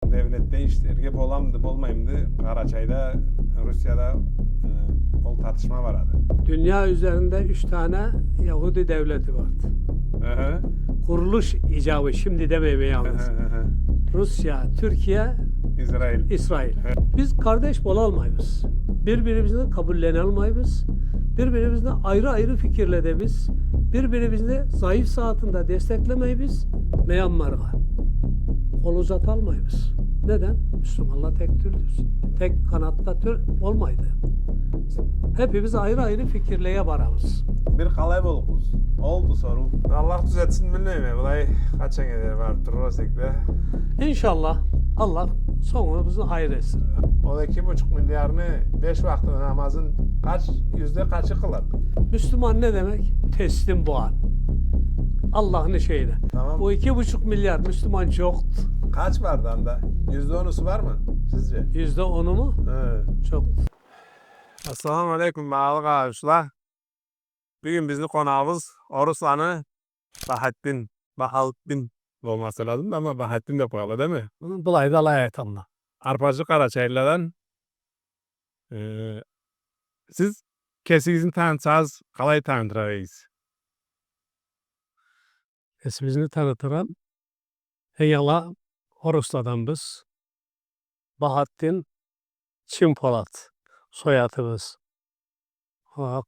Devlet değiştirge bolamdı, bolmayımdı. Karaçay'da, Rusya'da ol tartışma var adı. Dünya üzerinde 3 tane Yahudi devleti vardı. Hı Kuruluş icabı şimdi demeyeyim yalnız. Rusya, Türkiye, İsrail. İsrail. Biz kardeş bolalmayız. Birbirimizi kabullenelmayız. Birbirimizle ayrı ayrı fikirle de biz. Birbirimizi zayıf saatinde desteklemeyiz. Myanmar'a kol uzatalmayız. Neden? Müslümanlar tek türdür. Tek kanatta tür olmaydı. Hepimiz ayrı ayrı fikirleye vararız. Bir kalay bolukuz. Oldu soru. Allah düzeltsin bilmiyorum. Bulay kaçan eder var Trosik'te. İnşallah Allah sonumuzu hayır etsin. O 2,5 milyarını 5 vakti namazın yüzde kaçı kılar? Müslüman ne demek? Teslim boğan. Allah'ın şeyine. Tamam. Bu 2,5 milyar Müslüman çok. Kaç var anda? %10'usu var mı sizce? %10'u mu? Çok. Assalamu alaikum bağlı kardeşler. Bugün bizim konağımız Oruslan'ı Bahattin olması lazım ama Bahattin de koyalı değil mi? Bunun dolayı da alay et Allah. Arpacı Karaçaylı'dan siz kesinizin tanıtsanız kalay tanıtırayız. İsmini tanıtıram. Eyvallah Horus'tan biz. Bahattin Çimpolat soyadımız.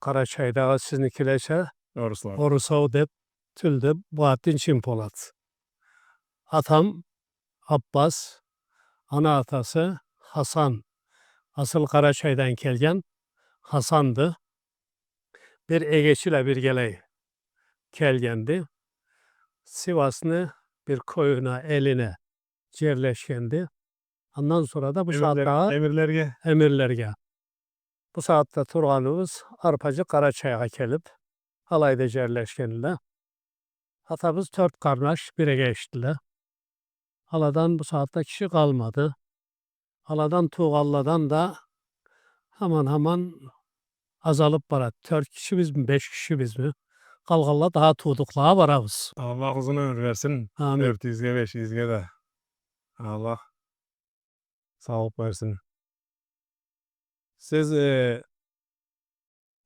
Karaçay'da sizinkileşe Oruslan. Horus'a dep tülde Bahattin Çimpolat. Atam Abbas, ana atası Hasan. Asıl Karaçay'dan gelgen Hasan'dı. Bir Egeçiyle bir geley kelgendi. Sivas'ını bir koyuna eline yerleşkendi. Ondan sonra da bu saatte emirlerge. Bu saatte Turganımız Arpacı Karaçay'a gelip halayda yerleşkendiler. Atamız 4 kardeş bire geçtiler. Haladan bu saatte kişi kalmadı. Haladan Tuğalladan da hemen azalıp barat. 4 kişi biz mi 5 kişi biz mi? Kalgalla daha tuğdukluğa vararız. Allah uzun ömür versin. Amin. 400'ge 500'ge de. Allah sağlık versin. Siz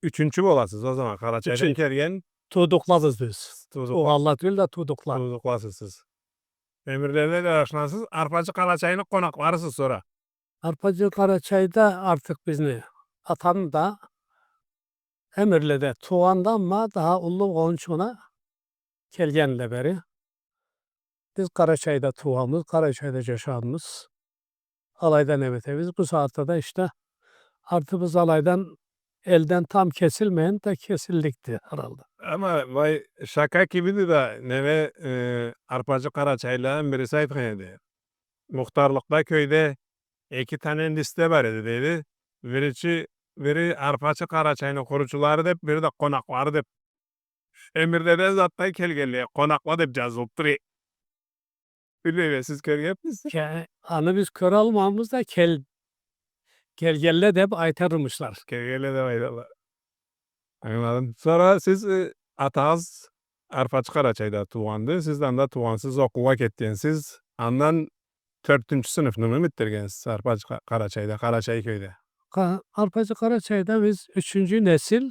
üçüncü mü olasınız o zaman? Karaçay'dan Üçüncü. gelgen Tuğduklazız biz. Tuğalla değil de tuğduklar. tutuklasınız siz. Emirlerle de araştırsınız. Arpacı Karaçay'ın konaklarısınız sonra. Arpacı Karaçay'da artık bizni atan da Emirli'de Tuğan'da ama daha Ulu Konçu'na kelgenle beri. Biz Karaçay'da Tuğamız, Karaçay'da Ceşanımız. Alaydan evet biz bu saatte de işte artık biz alaydan elden tam kesilmeyen de kesillikti herhalde. Ama vay şaka gibiydi de neve Arpacı Karaçay'la birisi aytganydy. Muhtarlıkta köyde 2 tane liste var idi dedi. Biri Arpacı Karaçay'ın kurucuları dep, biri de konaklары dep. Emirlerden zattan kelgenli konakla dep жазылыптыр. Bilmeyim siz körgepsiz. Anı biz kör almamız da kelgelle de hep aytarmışlar. Kelgele de aydalar. Anladım. Sonra siz atağız Arpacı Karaçay'da tuğandı. Sizden de tuğansız okuğa ketkensiz. Andan 4. sınıfını mı bitirgensiz Arpacı Karaçay'da, Karaçay köyde? Arpacı Karaçay'da biz 3. nesil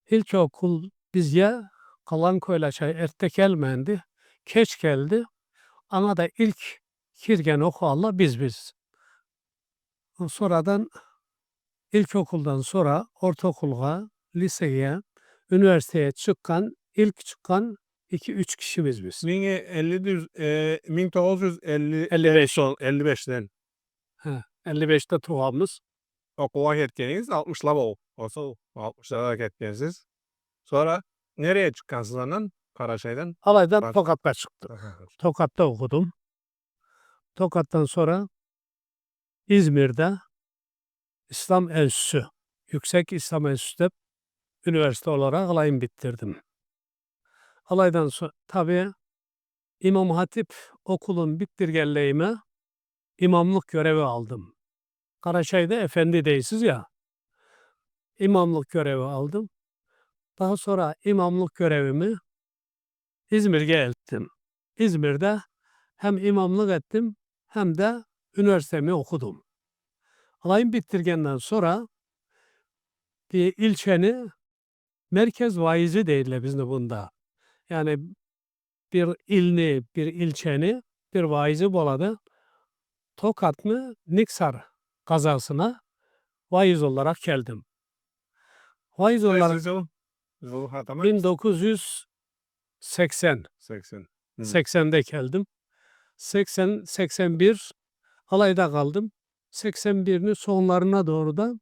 ilkokul bizye kalan Koylaçay erte gelmendi. Keç geldi. Ama da ilk kirgen okualla biz. Sonradan ilkokuldan sonra ortaokula, liseye, üniversiteye ilk çıkan 2-3 kişi biz. 1955'ten 55'te tuğamız. okula ketkeniniz 60'lar olsa 60'lara ketkensiz. Sonra nereye çıkansınız ondan? Karaçay'dan? Alaydan Tokat'ta çıktı. Tokat'ta okudum. Tokat'tan sonra İzmir'de İslam Enstitüsü, Yüksek İslam Enstitüsü'de üniversite olarak alayımı bitirdim. Alaydan sonra tabii İmam Hatip okulun bitirgenliğime imamlık görevi aldım. Karaçay'da efendi değilsiz ya. İmamlık görevi aldım. Daha sonra imamlık görevimi İzmir'e ettim. İzmir'de hem imamlık ettim hem de üniversitemi okudum. Alayım bitirgenden sonra bir ilçeni merkez vaizi değiller bizde bunda. Yani bir ilni, bir ilçeni bir vaizi boladı. Tokatlı Niksar kazasına vaiz olarak geldim. Vaiz olarak Kaçıncı yıl hatama? 1980 80. 80'de geldim. 80 81 alayda kaldım. 81'in sonlarına doğru da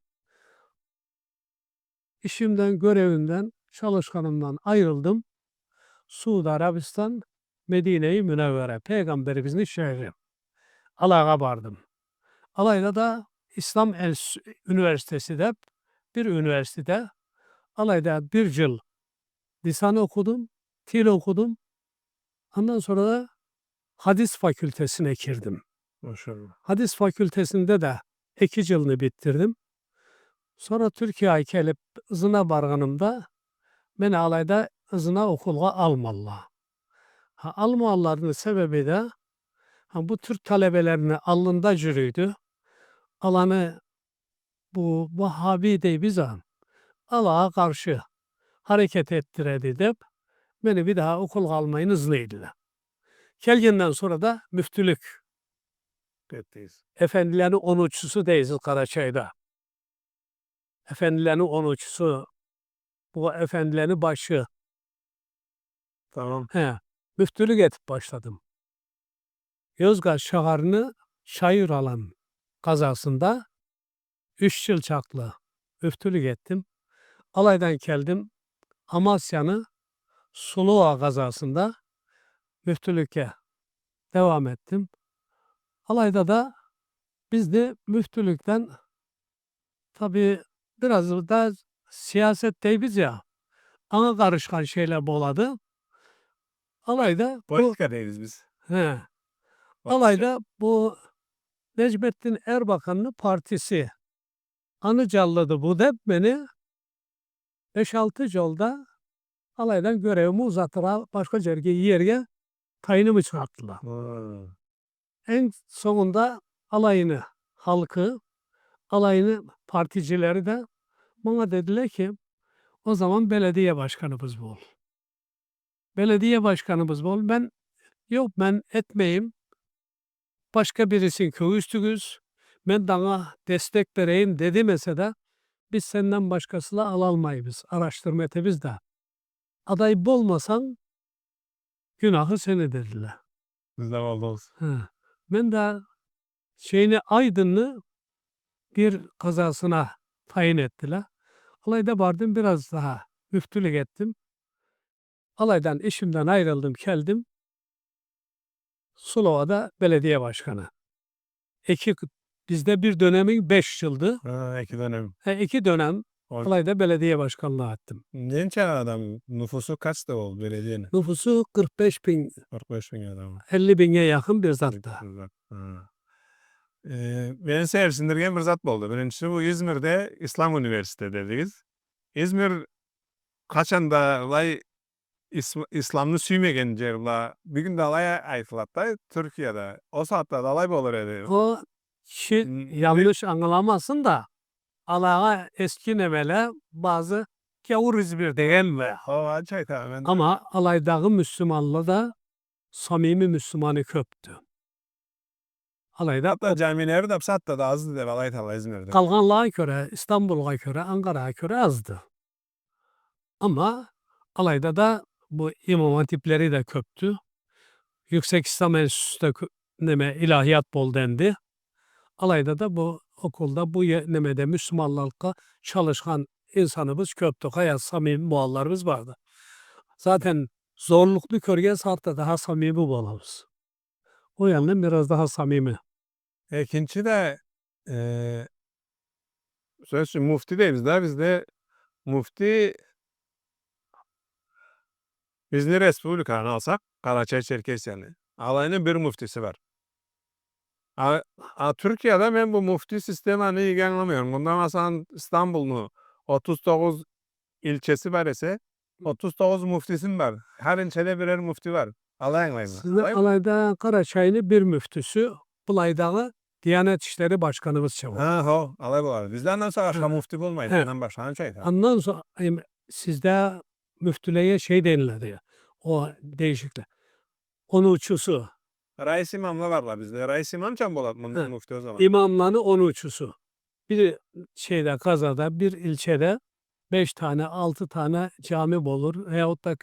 işimden, görevimden, çalışkanımdan ayrıldım. Suudi Arabistan, Medine-i Münevvere, Peygamberimizin şehri. Alaya vardım. Alayda da İslam Üniversitesi de bir üniversitede alayda bir yıl lisan okudum, dil okudum. Ondan sonra da hadis fakültesine girdim. Maşallah. Hadis fakültesinde de 2 yılını bitirdim. Sonra Türkiye'ye gelip ızına barganımda beni alayda ızına okulga almalılar. Almalarının sebebi de bu Türk talebelerini alnında cürüydü. Alanı bu Vahhabi dey bize Allah'a karşı hareket ettiredi deyip beni bir daha okul almayın hızlıydılar. Gelgenden sonra da müftülük. Detteyiz. Efendilerin onuçusu değiliz Karaçay'da. Efendilerin onuçusu, bu efendilerin başı. Tamam. Müftülük etip başladım. Yozgat şaharını çayır alan kazasında 3 yıl çaklı müftülük ettim. Alaydan geldim. Amasya'nın Suluğa kazasında müftülüke devam ettim. Alayda da biz de müftülükten tabii biraz da siyaset değil biz ya. Ana karışkan şeyler boladı. Alayda bu Politika değiliz biz. alayda bu Necmettin Erbakan'ın partisi Anıcalı'dı bu da beni 5-6 yolda alaydan görevimi uzattılar. Başka yerge tayinimi çıkarttılar. Ha. En sonunda alayını halkı, alayını particileri de bana dediler ki o zaman belediye başkanımız bu ol. Belediye başkanımız bu ol. Ben etmeyeyim. Başka birisin köy üstügüz. Ben sana destek vereyim dedi mesela biz senden başkasıyla alalmayız. Araştırma etimiz de. Aday bulmasan günahı seni dediler. Bizde oldunuz. Ben de Aydın'ı bir kazasına tayin ettiler. Alayda vardım biraz daha müftülük ettim. Alaydan işimden ayrıldım geldim. Sulova'da belediye başkanı. Bizde bir dönemin 5 yıldı. Ha, 2 dönem. 2 dönem alayda belediye başkanlığı ettim. Genç adam. Nüfusu kaçtı o belediyenin? Nüfusu 45 bin, 45 bin adam. 50 bin'e yakın bir zatta. Beni sevsindirgen bir zat boldu. Birincisi bu İzmir'de İslam Üniversitesi dediğiz. İzmir kaçanda İslam'ını süymegen jerla bir gün dalay aytılatta Türkiye'de. O saatte dalay bolur edi. O yanlış anlamasın da Allah'a eski nemele bazı gavur İzmir değil mi? O çay tamamen. Ama alaydağı Müslümanla da samimi Müslümanı köptü. Alayda Hatta camileri de sattı da azdı da dalay tala İzmir'de. kalganlığa göre, İstanbul'a göre, Ankara'ya göre azdı. Ama alayda da bu imam hatipleri de köptü. Yüksek İslam Enstitüsü'nde ilahiyat bol dendi. Alayda da bu okulda bu nemede Müslümanlıkla çalışkan insanımız köptü. Hayat samimi muallarımız vardı. Zaten zorluklu körgen saatte daha samimi bolamız. O yandan biraz daha samimi. İkinci de sözcü mufti değiliz da bizde mufti bizni Respublika'nı alsak Karaçay Çerkezyanı. Alayının bir muftisi var. Türkiye'de ben bu mufti sistemini iyi anlamıyorum. Bundan asan İstanbul'un 39 ilçesi var ise 39 muftisim var. Her ilçede birer mufti var. Alayın var mı? Sizin alayda Karaçay'ın bir müftüsü Bulaydağı Diyanet İşleri Başkanımız çabuk. Ha, ho, alay bolar. Bizden sonra başka Ha. mufti bolmaydı. He. Ondan başka şey. Ondan sonra sizde müftülüğe şey denilirdi ya. O değişiklik. Onun uçusu. Reis imamla varlar bizde. Reis imam can bolat He. mufti o zaman. İmamların onun uçusu. Bir şeyde kazada bir ilçede 5 tane 6 tane cami olur. Veyahut da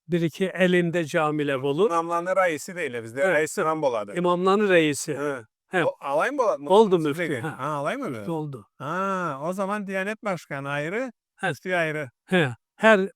bir iki elinde camiler olur. İmamların reisi değil bizde. He. Reis imam boladı. İmamların reisi. He. He. O alay mı bolat? Oldu müftü. Ha, alay mı öyle? Oldu. Ha, o zaman Diyanet Başkanı ayrı, He. müftü ayrı. He. Her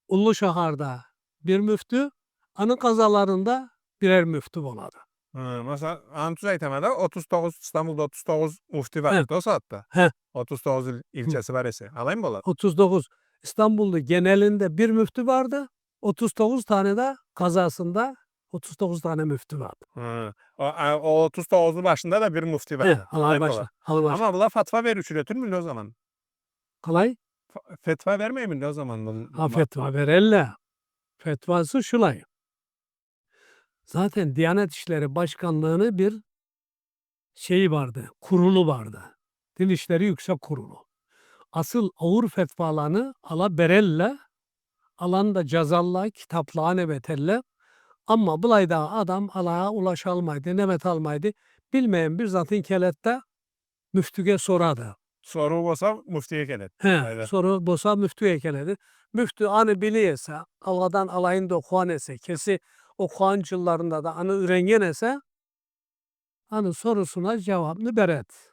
ulu şaharda bir müftü, anı kazalarında birer müftü boladı. Ha, mesela Antuz Ayteme'de 39 İstanbul'da 39 mufti var. He. O saatte. He. 39 ilçesi var ise. Alay mı bolat? 39 İstanbul'da genelinde bir müftü vardı. 39 tane de kazasında 39 tane müftü vardı. Ha. O 39'un başında da bir mufti var. He, Alay alay mı başla. bolat? Alay başla. Ama bula fatva verişiyor mi o zaman? Kolay. Fetva vermeyi mi o zaman? Ha fetva verelle. Fetvası şulay. Zaten Diyanet İşleri Başkanlığı'nın bir şeyi vardı. Kurulu vardı. Din İşleri Yüksek Kurulu. Asıl ağır fetvalarını ala berelle, alan da cazalla, kitaplığa nebetelle. Ama bulayda adam alağa ulaşalmaydı, nebet almaydı. Bilmeyen bir zatın kelette müftüge soradı. Soru olsa muftiye gelir. He, Aynen. soru bosa müftüye keledi. Müftü anı biliyese, Allah'dan alayın da okuan ese, kesi okuan yıllarında da anı ürengen ese, anı sorusuna cevabını beret.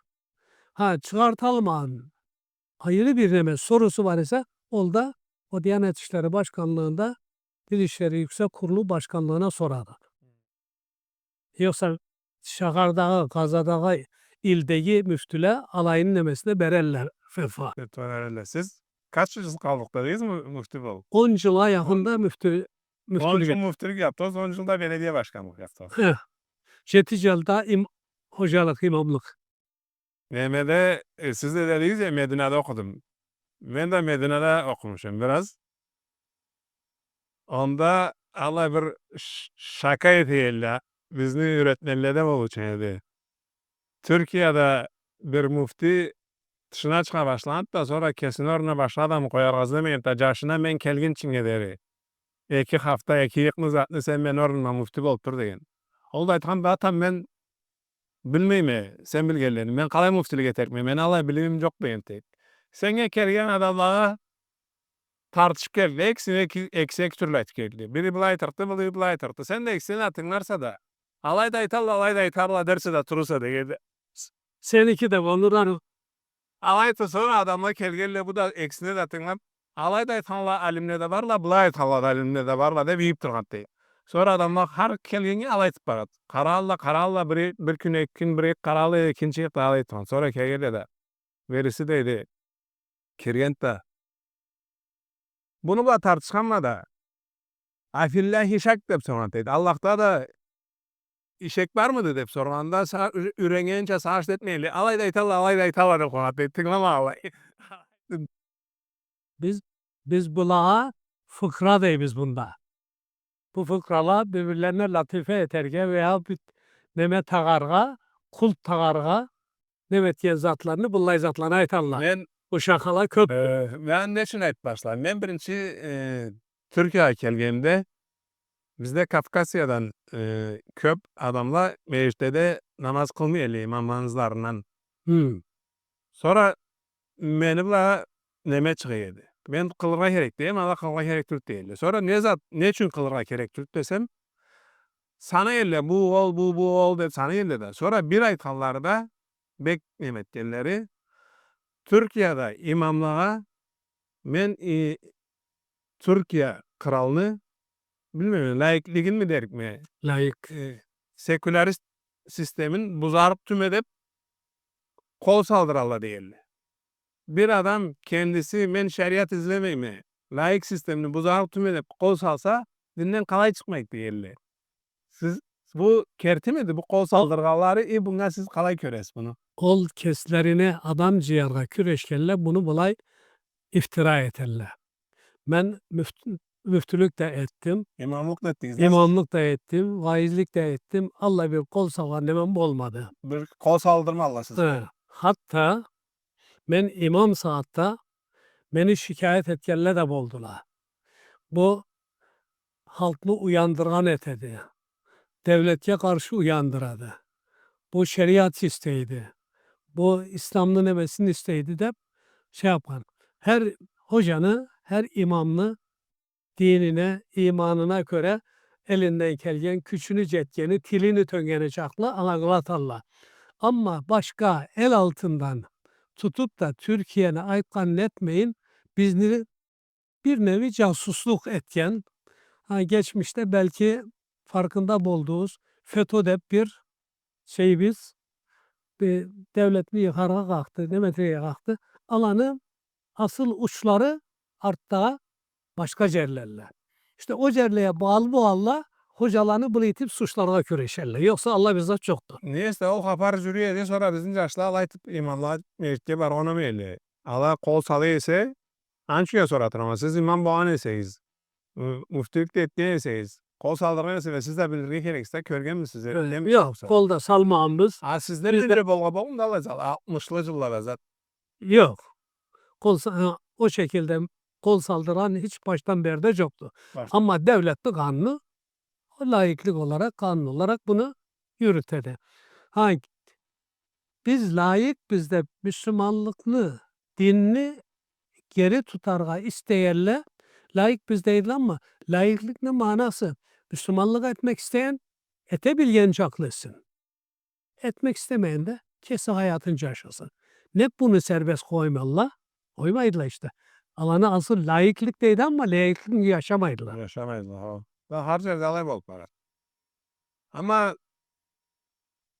Ha çıkartalman ayrı bir neme sorusu var ise, olda o Diyanet İşleri Başkanlığı'nda Din İşleri Yüksek Kurulu Başkanlığı'na soradı. Yoksa şahardağı, kazadağı ildeki müftüle alayının nemesine bererler fetva. Fetva verirler. Siz kaç yıl kaldıklarıyız mı mufti bol? 10 yıla yakında 10 müftülük yıl muftilik yaptınız, 10 yılda belediye başkanlık yaptınız. Heh. Ceticel'da hocalık, imamlık. Mehmet'e siz de dediniz ya Medine'de okudum. Ben de Medine'de okumuşum biraz. Onda Allah bir şaka etiyle bizni öğretmenlerden oluşuyordu. Türkiye'de bir mufti dışına çıka başlandı da sonra kesin oruna başka adam koyar azlamayın da caşına ben kelgin çinge deri. 2 hafta 2 yıkını zatlı sen ben oruna mufti bolup tur deyin. Ol da aytkan da tam ben bilmeyme sen bilgenlerini. Ben kalay muftilik etekme. Ben alay bilimim yok beyin deyip. Senge kelgen adamlara tartışıp geldi. Eksine türlü aytıp geldi. Biri bulay tarttı, biri bulay tarttı. Sen de eksini atınlarsa da alay da aytarla, alay da aytarla derse de turursa da geldi. Seninki de onurlar Alay da sonra adamla kelgelle bu da eksine de atınlar. Alay da aytanla alimle de varla, bulay aytarla da alimle de varla da biyip turgat deyip. Sonra adamlar har kelgeni alay aytıp barat. Karalla bir gün iki gün bir karalla ikinci yıkta alay aytıp. Sonra kelgelle de verisi deydi. Kirgent de. Bunu da tartışkanla da. Afillahi şak deyip sonra deydi. Allah'ta da işek var mı deyip sorganda ürengence sağış etmeyeli. Alay da aytarla da koyat deyip. Tıklama alay. biz bulağa fıkra deyiz bunda. Bu fıkralar birbirlerine latife eterge veya bir neme tagarga, kult tagarga, nemet diyen zatlarını bullay zatlarına aytarlar. Ben Bu şakalar köp. ben ne için ayıp başlayayım? Ben birinci Türkiye'ye geldiğimde bizde Kafkasya'dan köp adamla mecliste namaz kılmıyor imamlarından. Sonra beni bula neme çıkıyordu. Ben kılırga gerek diyeyim ama kılırga gerek Türk değildi. Sonra ne için kılırga gerek Türk desem sana elle bu ol dedi sana elle de. Sonra bir ay kallarda bek nimetleri Türkiye'de imamlığa men Türkiye kralını bilmiyorum layıkligin mi derik mi? Layık. Sekülerist sistemin buzarıp tüm edip kol saldırarlar değerli. Bir adam kendisi men şeriat izlemey mi? Layık sistemini buzarıp tüm edip kol salsa dinden kalay çıkmayık değerli. Siz bu kerti miydi bu kol saldırgaları bunga siz kalay köres bunu. Kol keslerini adam ciyarga küreşkelle bunu bulay iftira eterler. Ben Müftülük de ettim. İmamlık da ettiniz. İmamlık da ettim. Vaizlik de ettim. Allah bir kol savan demem olmadı. Bir kol saldırma Allah size. He. Hatta ben imam saatte beni şikayet etkenler de oldular. Bu halkı uyandıran etedi. Devletke karşı uyandıradı. Bu şeriat isteydi. Bu İslam'ın emesini isteydi de şey yapan. Her hocanı, her imamını dinine, imanına göre elinden gelgen küçünü cetkeni, tilini töngeni çakla anagılatarlar. Ama başka el altından tutup da Türkiye'ne ayıpkan etmeyin, bizni bir nevi casusluk etken, geçmişte belki farkında olduğumuz FETÖ'de bir biz bir devletli yukarı kalktı, Demetri'ye kalktı. Alanın asıl uçları artta başka yerlerle. İşte o yerlere bağlı bu Allah hocalarını bunu itip suçlarına küreşerler. Yoksa Allah bize çoktur. Neyse o kapar jüriye de sonra bizim yaşlar alaytıp imamlar meclitte var ona meyli. Allah kol salıysa ançıya soratır ama siz imam boğan eseyiz. Müftülük de ettiğin eseyiz. Kol saldırgan ese ve siz de bilirge gerekse körgen mi size? Yok kolda salmağımız Ha sizler Bizde- de bolga boğun da alacak. 60'lı yıllar zat. yok. O şekilde kol saldıran hiç baştan beri de yoktu. Başta. Ama devletli kanunu layıklık olarak kanun olarak bunu yürütedi. Ha, biz bizde Müslümanlıklı dinini geri tutarga isteyenle layık biz değil ama layıklık ne manası? Müslümanlık etmek isteyen etebilgen çaklısın. Etmek istemeyen de kesi hayatınca yaşasın. Ne bunu serbest koymalılar? Koymaydılar işte. Alana asıl layıklık değil ama layıklık yaşamaydılar. Yaşamayız ha. Ben her yerde alay bol para. Ama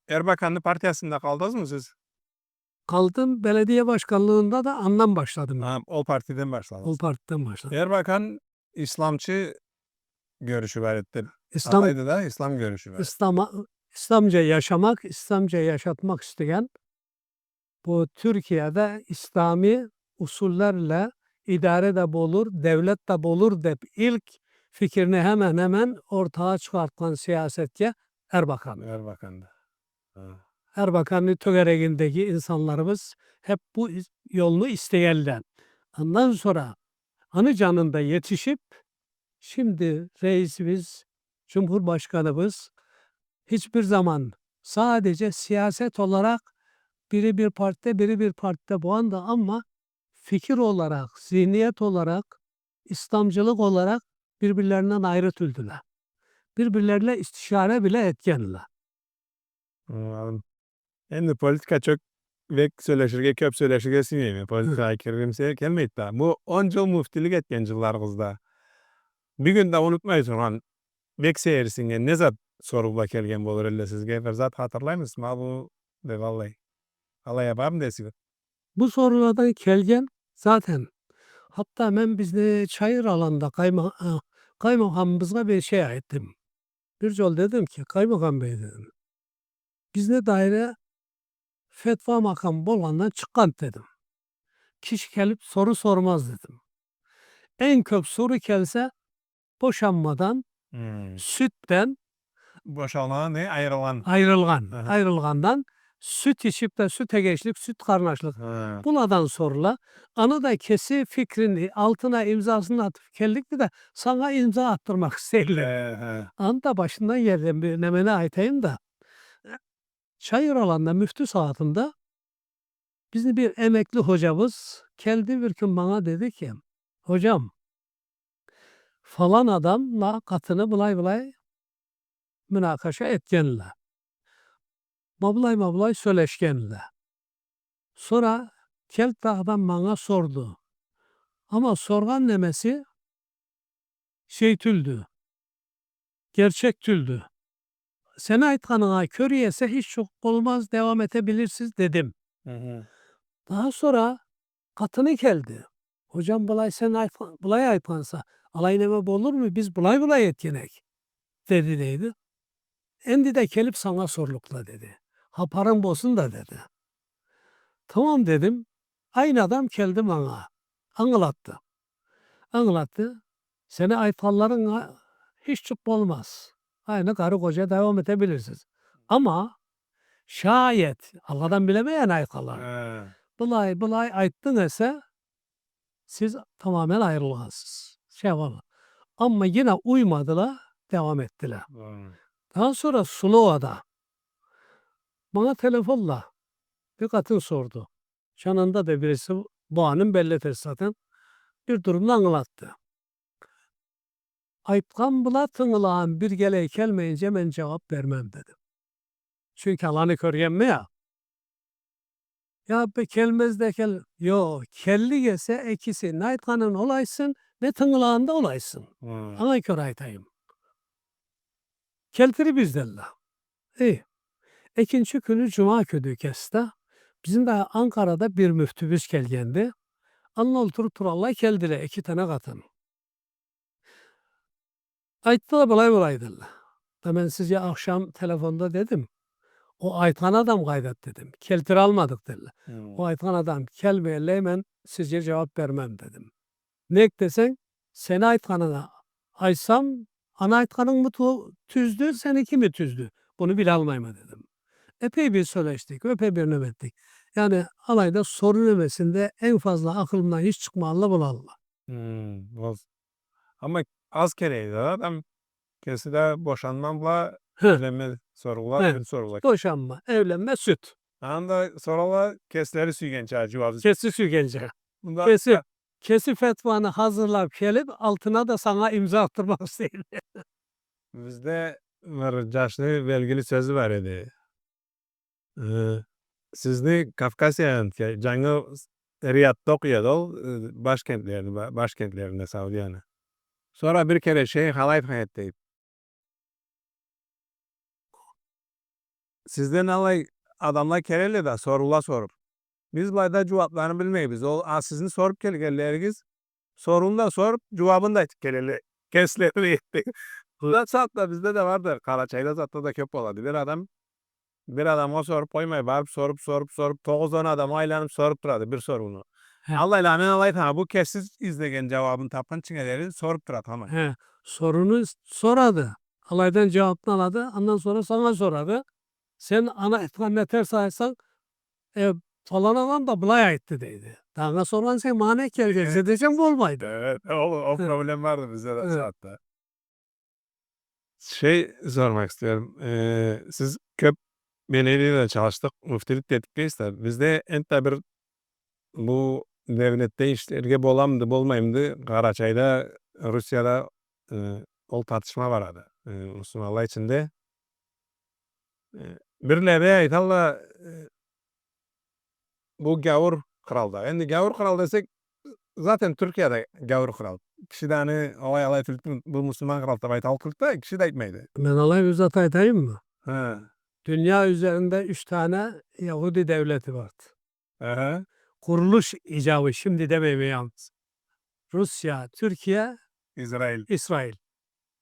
Erbakanlı Partiyası'nda kaldınız mı siz? Kaldım belediye başkanlığında da andan başladım. Ha, o partiden başladınız. O partiden başladım. Erbakan İslamçı görüşü var etti. İslam, Adaydı da İslam görüşü var. İslamca yaşamak, İslamca yaşatmak isteyen bu Türkiye'de İslami usullerle idare de olur, devlet de olur de ilk fikrini hemen hemen ortaya çıkartan siyasetçi Erbakan. Erbakan'da. Ha. Erbakan'ın tögeregindeki insanlarımız hep bu yolunu isteyenler. Ondan sonra anı canında yetişip şimdi reisimiz, Cumhurbaşkanımız hiçbir zaman sadece siyaset olarak biri bir partide biri bir partide bu anda ama fikir olarak, zihniyet olarak, İslamcılık olarak birbirlerinden ayrı tüldüler. Birbirleriyle istişare bile etkenler. Anladım. Endi politika çok vek söyleşirge köp söyleşirge sineymi. Politika aykırımsıya gelmeydi da. Bu 10 yıl müftülük etken yıllarınızda. Bir gün de unutmayız olan vek seyirsinge ne zat sorgula kelgen bolur elle sizge. Bir zat hatırlayınız mı? Bu de vallahi. Allah yapar mı desiyor? Bu sorulardan kelgen zaten hatta ben bizde çayır alanda kaymakamımıza bir şey ettim. Bir yol dedim ki kaymakam bey dedim. Bizde daire fetva makam bolandan çıkan dedim. Kişi gelip soru sormaz dedim. En köp soru gelse boşanmadan, sütten Boşalma ne? Ayrılan. Aha. ayrılgandan süt içip de süte geçlik, süt karnaşlık. Ha. Bunlardan sorular. Anı da kesi fikrini altına imzasını atıp kellikti de sana imza attırmak isterler. Anı da başından yerden bir nemene aytayım da. Çayır alanda müftü saatinde bizim bir emekli hocamız geldi bir gün bana dedi ki hocam falan adamla katını bulay münakaşa etkenle. Mablay söyleşkenle. Sonra kelp adam bana sordu. Ama sorgan nemesi tüldü. Gerçek tüldü. Sena aytkanına körüyese hiç çok olmaz devam edebilirsiniz dedim. Daha sonra katını geldi. Hocam bulay aytkansa alay neme olur mu? Biz bulay etkinek dedi neydi. Endi de kelip sana sorlukla dedi. Ha param bolsun da dedi. Tamam dedim. Aynı adam geldi bana. Anlattı. Seni aytanlarınla hiç çıp olmaz. Aynı karı koca devam edebilirsiniz. Ama şayet Allah'tan bilemeyen aykalar. He. Bulay ayttın ise siz tamamen ayrılgansız. Şey yapamam. Ama yine uymadılar, devam ettiler. Doğru. Daha sonra Sulova'da bana telefonla bir kadın sordu. Yanında da birisi bu anın belletir zaten. Bir durumunu anlattı. Aytkan bula tığılağın bir gele gelmeyince ben cevap vermem dedim. Çünkü alanı körgenme ya. Ya be kelmez de Yo kelli gelse ikisi ne aytkanın olaysın ne tığılağında olaysın. Hı. Ana kör aytayım. Keltiri bizdenle. İyi. İkinci günü Cuma günü kesti. Bizim de Ankara'da bir müftümüz gelgendi. Allah oturup turallah geldiler 2 tane kadın. Ayttılar bulaydılar. Da ben size akşam telefonda dedim. O aytan adam kaydet dedim. Keltiri almadık dediler. Hı. O aytan adam kelmeyle hemen sizce cevap vermem dedim. Ne desen seni aytkanına aysam ana aytkanın mı tüzdü seninki mi tüzdü? Bunu bile almayma dedim. Epey bir söyleştik, epey bir nöbettik. Yani alayda sorun nöbetinde en fazla aklımdan hiç çıkmalı bulalım. Ama az kereydi adam. Kesi de boşanmamla Heh, evlenme sorgular, heh. süt sorgular. Boşanma, evlenme, süt. Anda sorgular kesleri süygen çağcı Kesi sügence. Bunda Kesi fetvanı hazırlayıp gelip altına da sana imza attırmak istedim. bizde bir yaşlı belgili sözü var idi. Sizni Kafkasya Cangı Riyad'da okuyordu o başkentlerinde Saudiyanı. Sonra bir kere halayt hayattayım. Sizden alay adamlar kereli de sorula sorup. Biz bayda cevaplarını bilmeyiz. O sizin sorup gelirleriniz. Sorunu sorup cevabını da keleli. Kesleri yetti. Bu saatte bizde de vardır. Karaçay'da zaten da köp oladı. Bir adam o sorup koymayı bağırıp sorup 9-10 adam aylanıp sorup duradı bir sorunu. He. Allah ilamen alayt ha bu kesiz izlegen cevabını tapan çiğneleri sorup duradı ama. He, sorunu soradı. Alaydan cevabını aladı. Ondan sonra sana soradı. Sen ana etkan ne ters aysan falan adam da bulay aitti deydi. Daha sonra sen mane gelgesi diyeceğim bu olmaydı. Evet, o He. problem vardı bizde de Evet. saatte. Sormak istiyorum. Siz köp belediyeyle çalıştık, müftülük dedik de bizde bir bu devlette işlerge bolamdı, bolmayımdı. Karaçay'da, Rusya'da ol tartışma vardı. Müslümanlar içinde. Birileri aytalla bu gavur kralda. Endi gavur kral desek zaten Türkiye'de gavur kral. Kişi de hani olay alay bu Müslüman kral da aytal da kişi de etmeydi. Ben alay uzat aytayım mı? He. Dünya üzerinde 3 tane Yahudi devleti vardı. Aha. Kuruluş icabı şimdi demeyeyim yalnız. Rusya, Türkiye, İsrail. İsrail.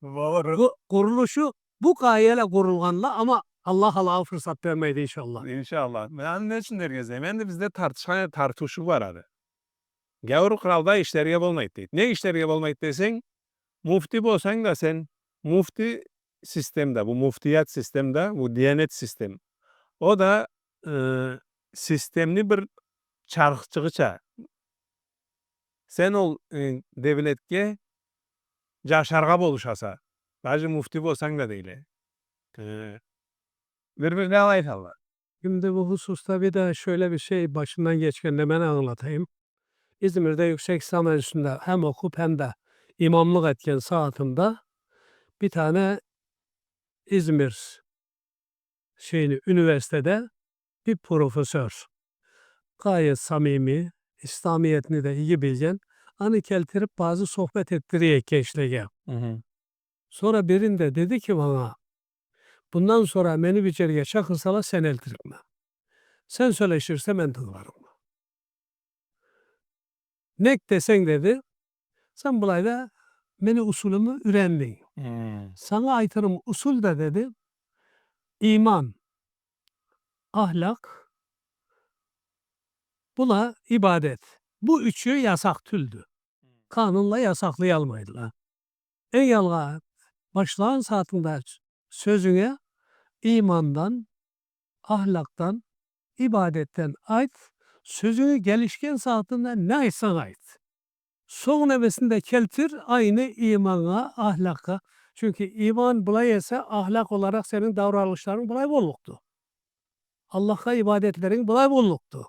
Doğru. Bu kuruluşu bu gayeyle kurulganla ama Allah fırsat vermeydi inşallah. İnşallah. Ben ne için dergezeyim? Ben de bizde tartışu var adı. Gavur kralda işlerge bolmaydı deydi. Ne işlerge bolmaydı desen? Mufti bolsan da sen mufti sistemde, bu muftiyat sistemde, bu diyanet sistemi. O da sistemli bir çarıkçıgıça. Sen ol devletke caşarga boluşasa. Bacı mufti bolsan da değil. Birbirine alaytallar. Şimdi bu hususta bir de şöyle bir şey başından geçken de ben anlatayım. İzmir'de yüksek İslam Enstitüsü'nde hem okup hem de imamlık etken saatimde bir tane İzmir üniversitede bir profesör. Gayet samimi, İslamiyetini de iyi bilen, hani keltirip bazı sohbet ettiriyor gençliğe. Sonra birinde dedi ki bana, bundan sonra beni bir içeriye çakırsalar sen eltirme. Sen söyleşirse ben tıklarım. Ne desen dedi, sen bulayda beni usulümü ürenlin. Sana aytırım usul de dedi, iman, ahlak, buna ibadet. Bu üçü yasak tüldü. Kanunla yasaklayalmaydılar. En yalga başlağan saatinde sözüne imandan, ahlaktan, ibadetten ait, sözünü gelişken saatinde ne aytsan ait. Son nefesinde keltir aynı imana, ahlaka. Çünkü iman bulay ise ahlak olarak senin davranışların bulay bolluktu. Allah'a ibadetlerin bulay bolluktu.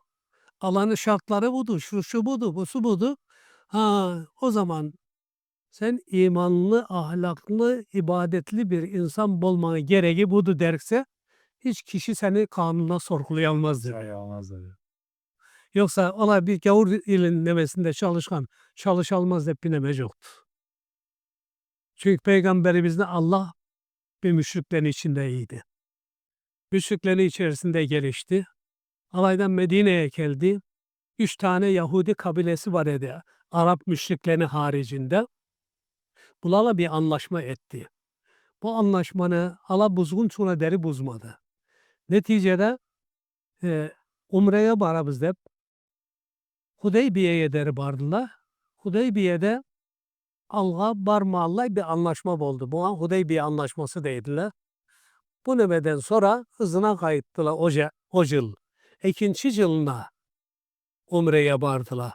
Alanı şartları budur, şu budur, busu budur. Ha, o zaman sen imanlı, ahlaklı, ibadetli bir insan bulmanı gereği budur derse hiç kişi seni kanunla sorgulayamaz diyor. Yoksa ola bir gavur ilin nemesinde çalışkan çalışılmaz hep bir nemec yoktu. Çünkü peygamberimizde Allah bir müşriklerin içinde iyiydi. Müşriklerin içerisinde gelişti. Alaydan Medine'ye geldi. 3 tane Yahudi kabilesi var idi. Arap müşriklerinin haricinde. Bunlarla bir anlaşma etti. Bu anlaşmanı ala buzgun çuna deri buzmadı. Neticede Umre'ye barabız hep. Hudeybiye'ye deri bardılar. Hudeybiye'de Alga barmağıyla bir anlaşma oldu. Bu Hudeybiye anlaşması dediler. Bu nebeden sonra hızına kayıttılar o yıl. İkinci yılına Umre'ye bardılar.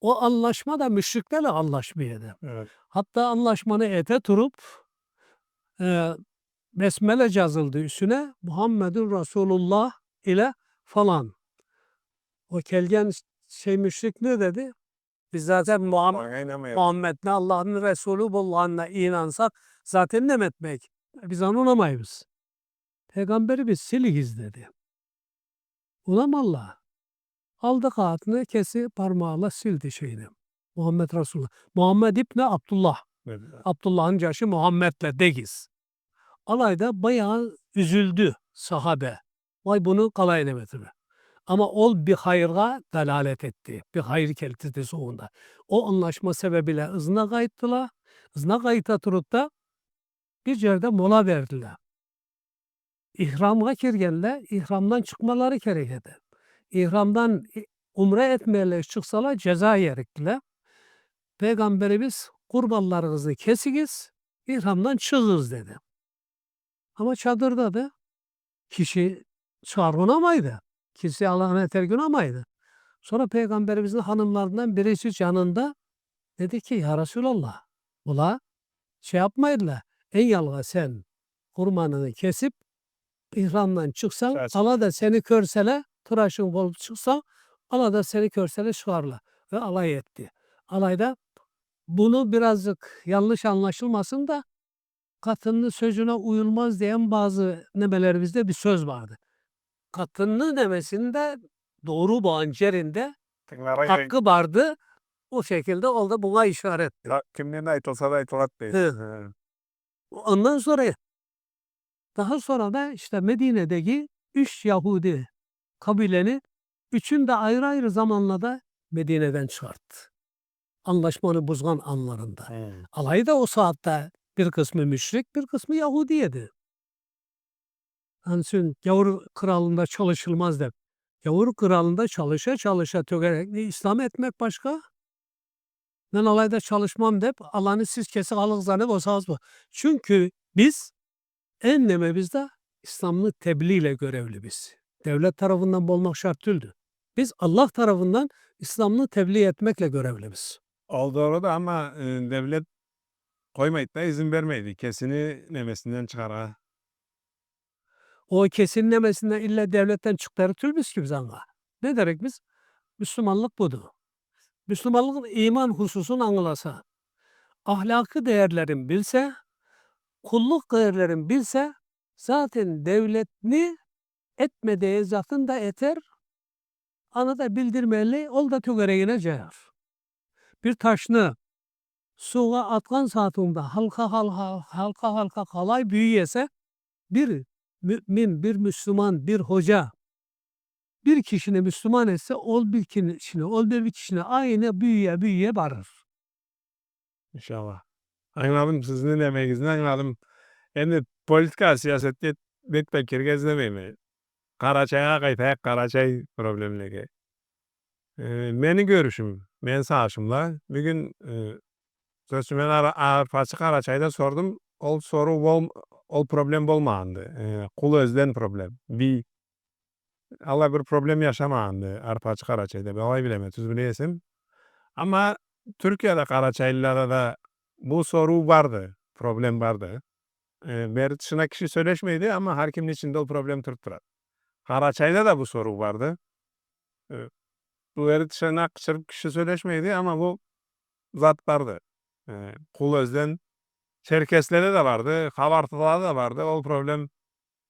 O anlaşma da müşriklerle anlaşmaydı. Evet. Hatta anlaşmanı ete turup besmele yazıldı üstüne Muhammedun Resulullah ile falan. O kelgen müşrik ne dedi? Biz zaten Muhammed ne Allah'ın Resulü Allah'ına inansak zaten ne etmek? Biz anlamayız. Peygamberi biz siligiz dedi. Ulan Allah. Aldı kağıtını kesi parmağıyla sildi şeyini. Muhammed Resulullah. Muhammed İbni Abdullah. Evet. Abdullah'ın yaşı Muhammed'le degiz. Alayda bayağı üzüldü sahabe. Vay bunu kalay edemedim. Ama ol bir hayırga dalalet etti. Bir hayır getirdi sonunda. O anlaşma sebebiyle ızına kayıttılar. Izına kayıta turup da bir yerde mola verdiler. İhram'a girgenler, ihramdan çıkmaları gerekirdi. İhramdan umre etmeyle çıksalar ceza yeriktiler. Peygamberimiz kurbanlarınızı kesigiz, ihramdan çıkız dedi. Ama çadırda da kişi çağrılamaydı. Kişi Allah'ın etergünamaydı. Sonra Peygamberimizin hanımlarından birisi yanında dedi ki ya Resulallah ula şey yapmaydılar. En yalga sen kurbanını kesip ihramdan çıksan Allah da seni körsele tıraşın olup çıksa Allah da seni körsele çıkarlar. Ve alay etti. Alayda bunu birazcık yanlış anlaşılmasın da kadının sözüne uyulmaz diyen bazı nebelerimizde bir söz vardı. Kadının demesinde doğru bağın cerinde hakkı vardı. O şekilde oldu buna işaret. Kimliğine ait olsa da ait değil. Ondan sonra daha sonra da işte Medine'deki 3 Yahudi kabileni üçün de ayrı ayrı zamanlarda Medine'den çıkarttı. Anlaşmanı bozgan anlarında. Alay da o saatte bir kısmı müşrik, bir kısmı Yahudiyedi. Hansın gavur kralında çalışılmaz der. Gavur kralında çalışa tökerek İslam etmek başka. Ben alayda çalışmam deyip alanı siz kesik alık zannedip o sağız bu. Çünkü biz en nememizde İslam'ı tebliğ ile görevli biz. Devlet tarafından olmak şart değildi. Biz Allah tarafından İslam'ı tebliğ etmekle görevlimiz. Oldu orada ama devlet koymayıp da izin vermeydi. Kesini nemesinden çıkara. O kesinlemesinden illa devletten çıkları tülbüs gibi zanla. Ne derek biz? Müslümanlık budur. Müslümanlığın iman hususunu anlasa, ahlakı değerlerin bilse, kulluk değerlerin bilse, zaten devletini etmediği zatın da eter, ana da bildirmeli, ol da tögereğine cayar. Bir taşını suğa atkan saatinde halka kalay büyüyese, bir mümin, bir Müslüman, bir hoca, bir kişini Müslüman etse ol bir kişine aynı büyüye varır. İnşallah. Anladım sizin emeğinizden anladım. Endi politika siyasette netpek kirgizlemeymi. Karaçay'a kaytayak Karaçay problemligi. Meni görüşüm, men sağışımla bugün Söz men Arpaçı Karaçay'da sordum. Ol problem bolmagandy. Kul özden problem. Allah bir problem yaşamagandy Arpaçı Karaçay'da. Bagay bilemem, tüz bileýesim. Ama Türkiýede Karaçaylılara da bu soru bardy, problem bardy. Beri dışına kişi söyleşmeydi ama her kimin içinde o problem turup durady. Karaçay'da da bu soru vardı. Eee, Bu beri dışına kişi söyleşmeydi ama bu zat bardy. Kul özden Çerkeslerde de vardı, Kabartılarda da vardı. O problem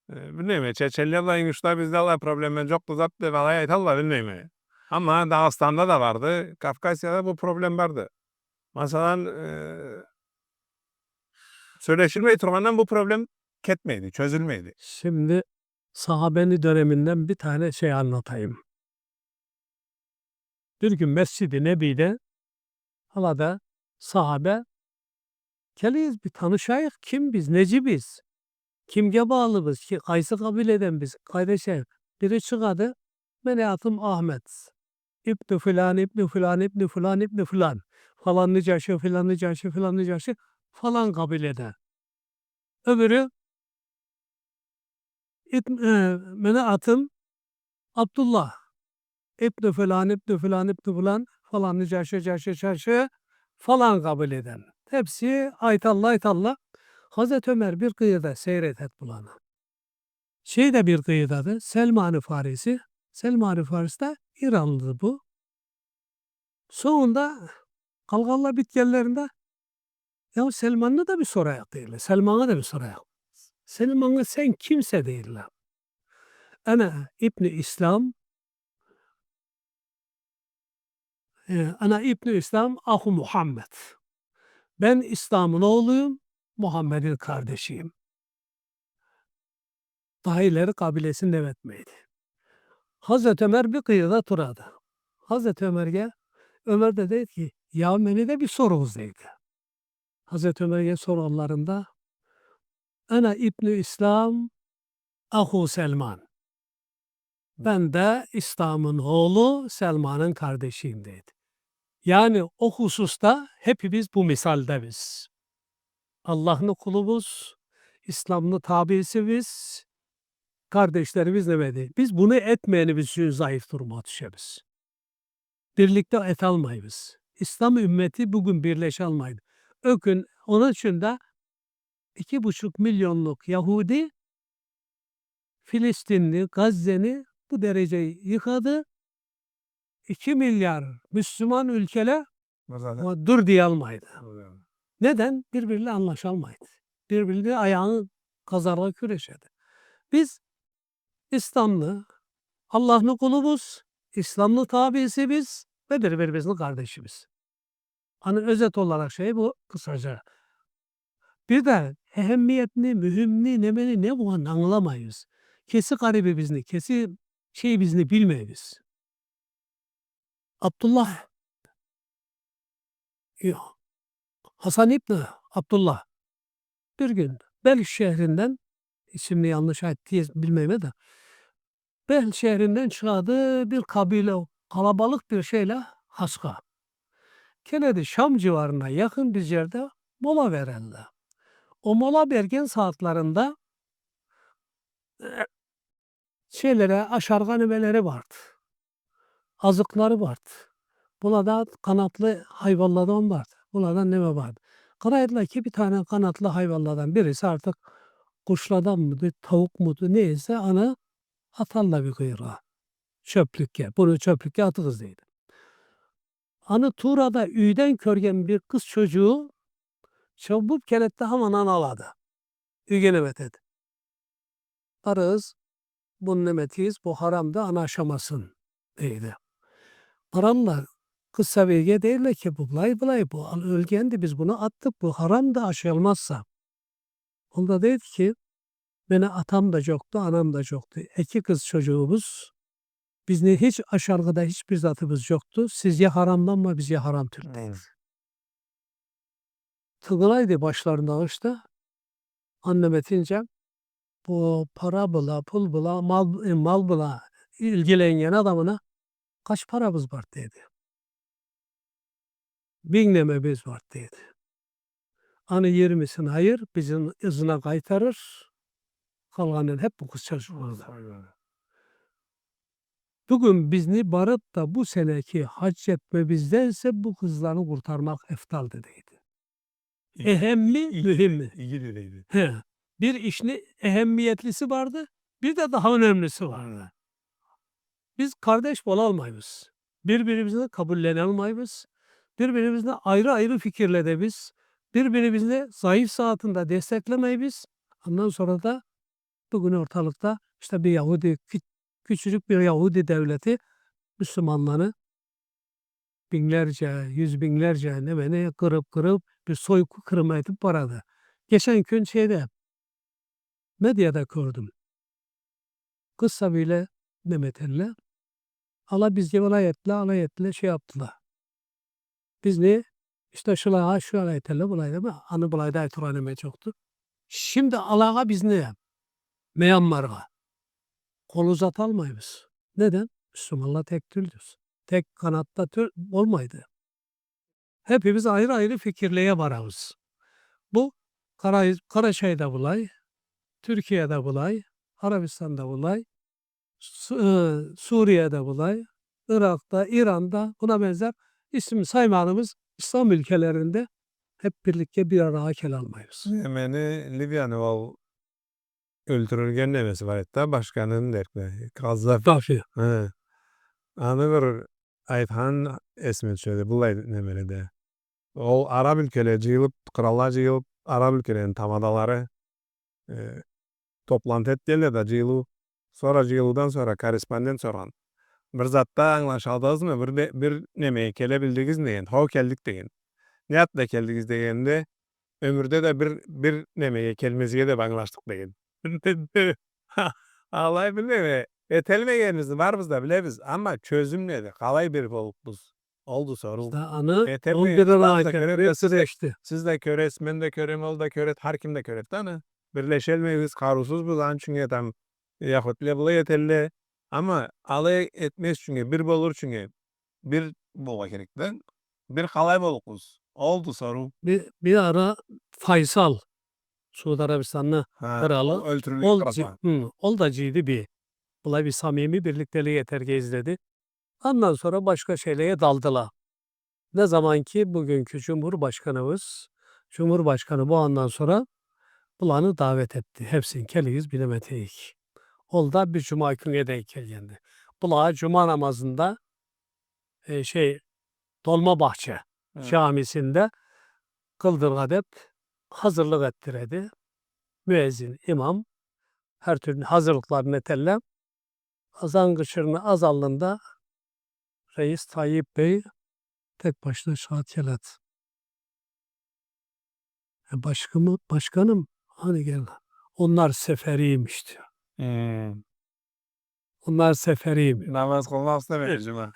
bilmeyme. Çeçenler de inişte bizde Allah problemen joktu zat dep alay aýtallar bilmeyme. Ama Dağıstan'da da vardı, Kafkasya'da bu problem vardı. Masalan, söyleşilmeyi turgandan bu problem ketmeydi, çözülmeydi. Şimdi sahabeni döneminden bir tane şey anlatayım. Bir gün Mescid-i Nebi'de halada sahabe geliyiz bir tanışayık. Kim biz? Neci biz? Kimge bağlıyız? Ki kaysı kabileden biz? Kardeşler. Biri çıkadı. Benim adım Ahmet. İbni filan, İbni filan, İbni filan, İbni filan. Falan nicaşı, filan nicaşı, filan nicaşı. Falan kabilede. Öbürü benim adım Abdullah. İbni filan, İbni filan, İbni filan. Falan nicaşı, caşı, caşı. Falan kabileden. Hepsi aytallah aytallah. Hazreti Ömer bir kıyıda seyret bulanı. Şey de bir kıyıdadır. Selman-ı Farisi. Selman-ı Farisi de İranlıdır bu. Sonunda Kalganlar bitkenlerinde ya Selman'ı da bir sorayak değiller. Selman'a da bir sorayak. Selman'a sen kimse değiller. Ana İbni İslam ahu Muhammed. Ben İslam'ın oğluyum, Muhammed'in kardeşiyim. Daha ileri kabilesini demetmeydi. Hazreti Ömer bir kıyıda turadı. Hazreti Ömer de dedi ki ya beni de bir sorunuz dedi. Hazreti Ömer'e soranlarında ana İbni İslam ahu Selman. Ben de İslam'ın oğlu Selman'ın kardeşiyim dedi. Yani o hususta hepimiz bu misalde biz. Allah'ın kulubuz, İslam'ın tabisi biz, kardeşlerimiz demedi. Biz bunu etmeyeni biz için zayıf duruma düşeriz. Birlikte et almayız. İslam ümmeti bugün birleşe almaydı. Ökün onun için de 2,5 milyonluk Yahudi Filistinli, Gazze'ni bu dereceyi yıkadı. 2 milyar Müslüman ülkeler ama dur diye almaydı. Neden? Birbiriyle anlaşalmaydı. Birbiriyle ayağını kazarla küreşedi. Biz İslamlı, Allah'ın kulubuz, İslamlı tabisi biz ve birbirimizin kardeşimiz. Hani özet olarak şey bu kısaca. Bir de ehemmiyetini, mühimni, nemeni ne bu anlamayız. Kesi garibi bizni, kesi şey bizni bilmeyiz. Abdullah Hasan İbni Abdullah bir gün Belh şehrinden isimli yanlış diye bilmem de Belh şehrinden çıkardı bir kabile kalabalık bir şeyle Haska. Kenedi Şam civarına yakın bir yerde mola verildi. O mola vergen saatlerinde aşarganimeleri vardı. Azıkları vardı. Burada kanatlı hayvanlardan vardı. Bunlardan ne vardı? Karaydılar ki bir tane kanatlı hayvanlardan birisi artık kuşlardan mıydı, tavuk muydu neyse ana atarla bir kuyruğa. Çöplükke. Bunu çöplükke atırız deydi. Anı Tuğra'da üyden körgen bir kız çocuğu çabuk kelette hemen analadı. Ügenemet dedi. Arız, bunu nemetiyiz, bu haramda ana aşamasın deydi. Haramlar kız seviyeye değiller ki bu bu ölgendi biz bunu attık bu haram da aşılmazsa. Onda dedi ki beni atam da yoktu anam da yoktu. 2 kız çocuğumuz biz ne hiç aşağıda hiçbir zatımız yoktu. Siz ya haramdan mı biz ya haram Türk'teyiz. Tıgılaydı başlarında işte. Annem etince bu para bula, pul bula, mal bula ilgilenen adamına kaç paramız var dedi. 1000 nememiz var dedi. Anı 20'sini hayır, bizim izine kaytarır. Kalanın hep bu kız çocuklarda. Bugün bizni barıp da bu seneki hac etmemizdense bu kızları kurtarmak eftal dediydi. Ehemmi, mühimmi. İyi dediydi. He. Bir işin ehemmiyetlisi vardı, bir de daha önemlisi vardı. Biz kardeş olamayız. Birbirimizi kabullenemeyiz. Birbirimizle ayrı ayrı fikirle biz. Birbirimizi zayıf saatinde desteklemeyiz. Ondan sonra da bugün ortalıkta işte bir Yahudi, küçücük bir Yahudi devleti Müslümanları binlerce, yüz binlerce ne kırıp bir soykırım kırma edip paradı. Geçen gün medyada gördüm. Kıssa bile Mehmet Elle Allah bizce alay etle şey yaptılar. Biz ne? İşte şu alay etelle bulay değil mi? Anı bulay da eturaneme çoktu. Şimdi Allah'a biz ne? Myanmar'a. Kol uzatalmayız. Neden? Müslümanlar tek türlüdür. Tek kanatta olmaydı. Hepimiz ayrı ayrı fikirleye vararız. Bu Karaçay'da bulay, Türkiye'de bulay, Arabistan'da bulay, Suriye'de bulay, Irak'ta, İran'da buna benzer isim saymanımız İslam ülkelerinde hep birlikte bir araya kel almayız. Meni Libya'nı ol öldürülgen demesi var hatta başkanının derkle. Gazzaf. Tabii. He. Anı bir Aythan esme düşedi. Bulay nemeli de. O Arap ülkeleri jıyılıp, krallar jıyılıp, Arap ülkelerinin tamadaları toplantı ettiler de jıyılı. Sonra jıyılıdan sonra korrespondent sorgan. Bir zatta anlaşaldınız mı? Bir nemeye kelebildigiz deyin. How keldik deyin. Niyatla keldigiz degende ömürde de bir nemeye kelmesiye de anlaştık deyin. Alay bilme. Etelmegeniz var bizde bilebiz ama çözüm neydi? Kalay bir bolupbuz. Oldu soru. Anı Etelmeyi 11 bazı ay görev süreçti. siz de köret, men de körem, ol da köret, har kim de köret da birleşelmeyiz, karusuz bu lan çünkü tam yahutla bula yetelle ama alay etmez çünkü bir bolur çünkü bir bola gerekten bir kalay bolukuz. Oldu soru. Bir ara Faysal Suudi Arabistanlı kralı Öldürülük tarafa. oldacıydı bir. Buna bir samimi birlikteliği yeterge izledi. Ondan sonra başka şeylere daldılar. Ne zaman ki bugünkü Cumhurbaşkanı bu andan sonra bulanı davet etti. Hepsini keliyiz bilemeyik. Olda bir cuma günü denk geldi. Bulağa cuma namazında Dolmabahçe camisinde kıldırgadep hazırlık ettiredi. Müezzin, imam her türlü hazırlıklarını etelle. Azan kışırını azallığında Reis Tayyip Bey tek başına şahat kelat. Başkanım hani gel. Onlar seferiymiş diyor. Onlar seferiymiş. Namaz kılmak istemiyor cuma.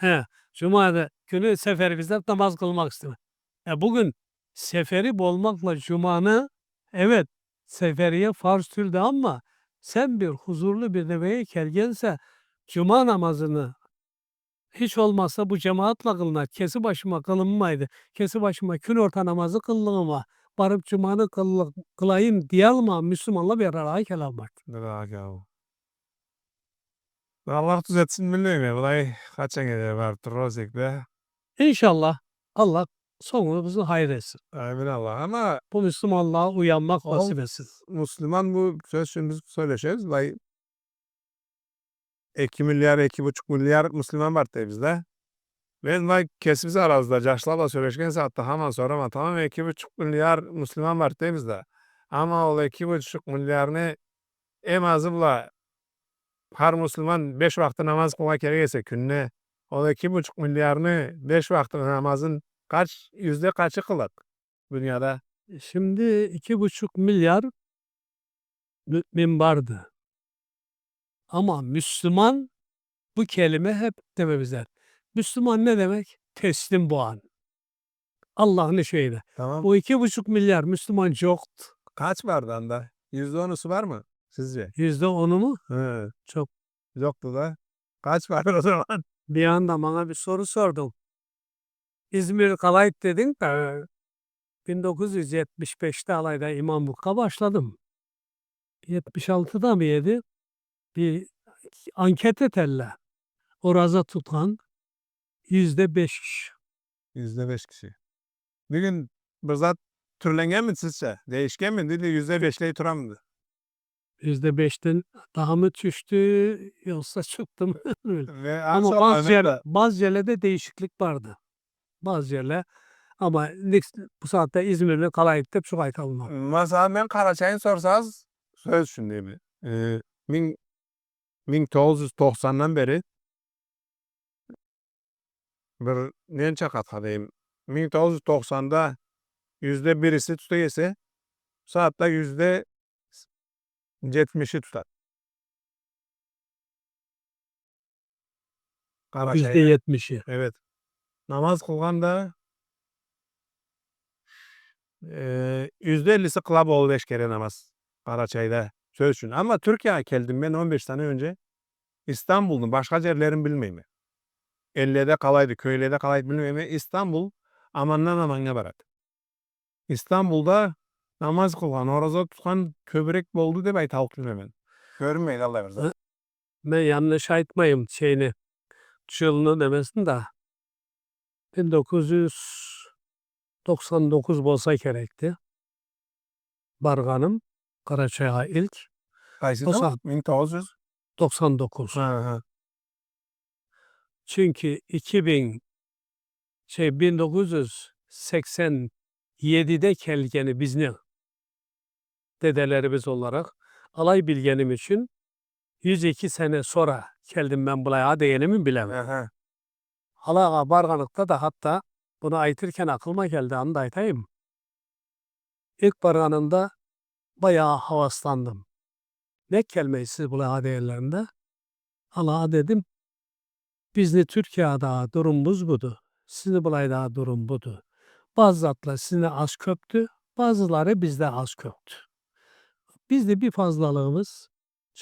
Cuma'da günü seferi bizler namaz kılmak istemiyor. Bugün seferi olmakla Cuma'nı evet seferiye farz türde ama sen bir huzurlu bir deveye kelgense Cuma namazını hiç olmazsa bu cemaatle kılınar. Kesi başıma kılınmaydı. Kesi başıma kün orta namazı kıllığıma. Barıp cumanı kılayım diye alma Müslümanla bir araya kelammak. Allah düzeltsin bilmiyorum ya. Bulay kaçan gece vardır Rozek'de. İnşallah Allah sonumuzu hayır etsin. Amin Allah ama Bu Müslümanlığa uyanmak nasip etsin. Müslüman bu söz şimdi söyleşiriz. Vay 2 milyar, 2,5 milyar Müslüman var da bizde. Ben vay kesimiz arazda yaşlarla söyleşken saatte hemen sonra tamam 2,5 milyar Müslüman var da bizde. Ama o 2,5 milyarını en azıyla her Müslüman 5 vakti namaz kılmak gerekirse gününe o 2,5 milyarını 5 vakti namazın yüzde kaçı kılar dünyada? Şimdi 2,5 milyar mümin vardı. Ama Müslüman bu kelime hep dememizler. Müslüman ne demek? Teslim boğan. Allah'ın şeyine. Tamam. Bu 2,5 milyar Müslüman yoktu. Kaç vardı anda? %10'usu var mı sizce? %10'u mu? He. Çok. Yoktu da. Kaç vardı o zaman? Bir anda bana bir soru sordun. İzmir Kalayt dedin de 1975'te alayda imamlıkka başladım. 76'da mı yedi? Bir anket eterler. Oraza tutan %5 kişi. %5 kişi. Bir gün bir zat türlengen mi sizce? Değişken mi? Dedi %5'le turamdı. %5'ten daha mı düştü yoksa çıktı mı? Ve Ama sonra bazı yerlerde değişiklik vardı. Bazı yerler ama bu saatte İzmir'de kalayıp da şu kayıt mesela ben Karaçay'ın sorsanız söz şimdi mi? Ee, 1990'dan beri bir neçe kat diyeyim. 1990'da %1'isi tutuysa saatte %70'i tutar. Karaçay'da. %70'i. Evet. Namaz kılganda %50'si kılab ol 5 kere namaz. Karaçay'da söz için. Ama Türkiye'ye geldim ben 15 sene önce. İstanbul'un başka yerlerini bilmeyeyim. 50'de kalaydı, köylerde kalaydı bilmeyeyim. İstanbul amandan amana barat. İstanbul'da namaz kılgan, oraza tutkan köbrek boldu dep aytalık hemen. Görünmeyin Allah versin. Ben yanlış aytmayayım şeyini, yılını demesin de 1999 bolsa kerekti. Barganım Karaçay'a ilk. Kaysı O da saat 1900. 99. Ha. Çünkü 1987'de kelgeni bizni dedelerimiz olarak alay bilgenim için 102 sene sonra keldim ben bulaya değenimi bilemem. Aha. Halağa barganlıkta da hatta bunu aytırken aklıma geldi anda aytayım. İlk barganımda bayağı havaslandım. Ne kelmesi bulaya değerlerinde? Halağa dedim bizni Türkiye'de durumumuz budu. Sizni bulayda durum budu. Bazı zatlar sizinle az köptü, bazıları bizde az köptü. Bizde bir fazlalığımız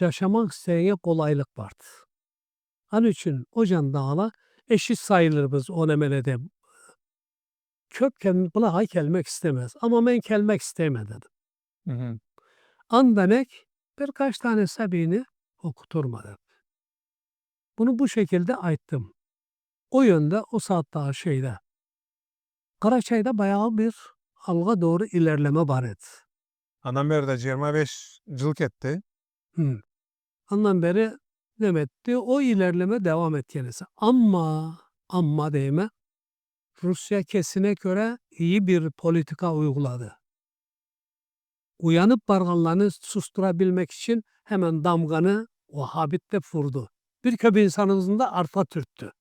yaşamak isteyene kolaylık vardı. Onun için Ocan Dağı'la eşit sayılır biz o nemelede. Köpken buna gelmek istemez. Ama ben gelmek istemedim. Hı hı. Andanek birkaç tane sabini okuturmadım. Bunu bu şekilde ayttım. O yönde o saatte şeyde. Karaçay'da bayağı bir alga doğru ilerleme var idi. Anam beri de 25 yıl etti. Ondan beri demetti o ilerleme devam et kendisi. Ama deyime Rusya kesine göre iyi bir politika uyguladı. Uyanıp barganlarını susturabilmek için hemen damganı o habitte vurdu. Bir köp insanımızın da arpa türttü.